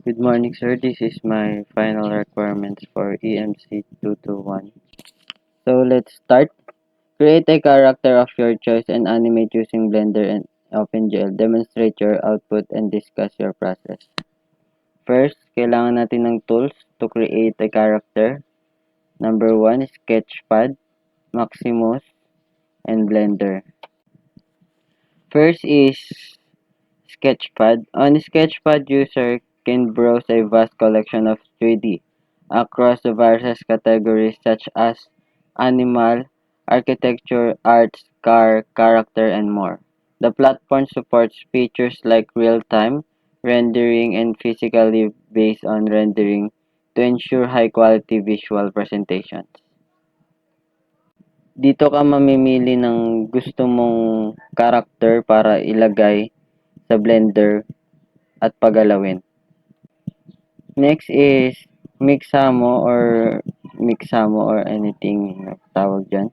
Good morning, sir. This is my final requirements for EMC 221. So let's start. Create a character of your choice and animate using Blender and OpenGL. Demonstrate your output and discuss your process. First, kailangan natin ng tools to create a character. Number 1, Sketchpad, Maximus, and Blender. First is Sketchpad. On Sketchpad, user can browse a vast collection of 3D across the various categories such as animal, architecture, arts, car, character, and more. The platform supports features like real-time rendering and physically based on rendering to ensure high-quality visual presentations. Dito ka mamimili ng gusto mong character para ilagay sa Blender at pagalawin. Next is Mixamo or anything na tawag dyan.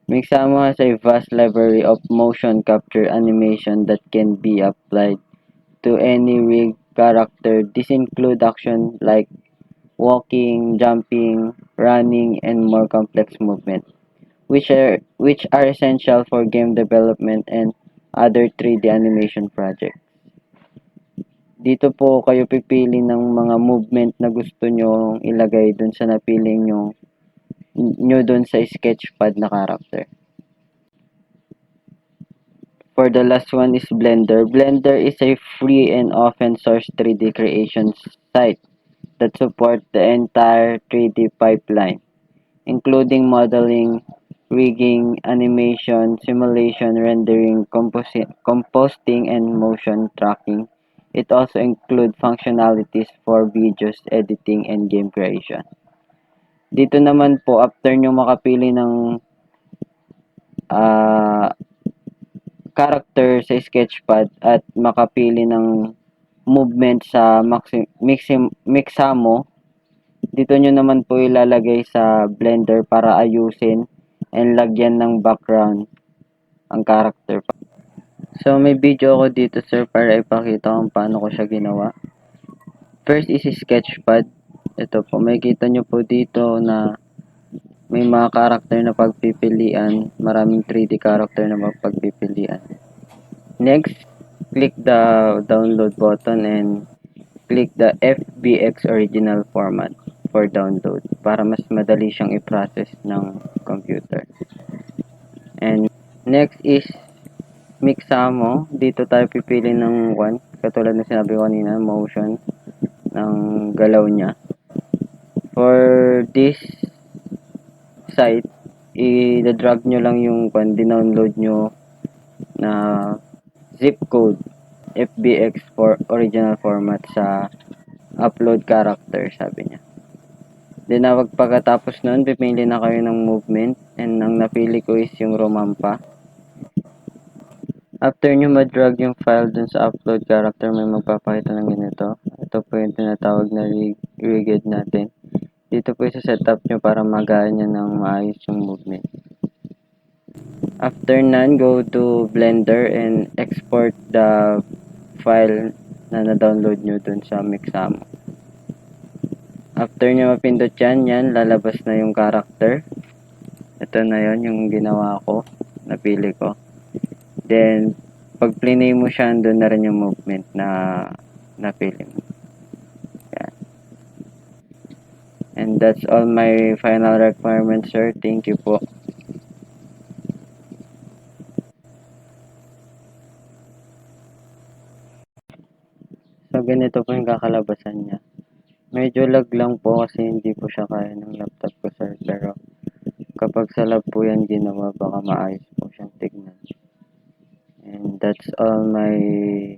Mixamo has a vast library of motion capture animation that can be applied to any rig character. This include action like walking, jumping, running, and more complex movement, which are essential for game development and other 3D animation projects. Dito po kayo pipili ng mga movement na gusto nyo ilagay dun sa napili nyo dun sa sketchpad na character. For the last one is Blender. Blender is a free and open source 3D creation site that supports the entire 3D pipeline, including modeling, rigging, animation, simulation, rendering, composting, and motion tracking. It also includes functionalities for videos editing and game creation. Dito naman po, after nyo makapili ng ah, character sa sketchpad at makapili ng movement sa Mixamo, dito nyo naman po ilalagay sa Blender para ayusin and lagyan ng background ang character. So, may video ako dito, sir, para ipakita kung paano ko siya ginawa. First is Sketchpad. Ito po, makikita nyo po dito na may mga character na pagpipilian. Maraming 3D character na pagpipilian. Next, click the download button and click the FBX original format for download para mas madali siyang i-process ng computer. And next is Mixamo. Dito tayo pipili ng one. Katulad na sinabi ko kanina, motion ng galaw niya. For this site, i-drag nyo lang yung dinownload nyo na zip code FBX for original format sa upload character, sabi niya. Then, pagkatapos nun, pipili na kayo ng movement and ang napili ko is yung Romampa. After nyo ma-drag yung file dun sa upload character, may magpapakita ng ganito. Ito po yung tinatawag na rigid natin. Dito po yung setup nyo para magaan nyo ng maayos yung movement. After none, go to Blender and export the file na na-download nyo dun sa Mixamo. After nyo mapindot yan, lalabas na yung character. Ito na yon yung ginawa ko, napili ko. Then, pag plinay mo siya, doon na rin yung movement na napili mo. Yan. And that's all my final requirements, sir. Thank you po. So, ganito po yung kakalabasan niya. Medyo lag lang po kasi hindi po siya kaya ng laptop ko, sir. Pero, kapag sa lab po yan ginawa, baka maayos po siyang tignan. And that's all my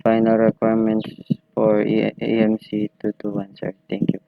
final requirements for EMC 221, sir. Thank you.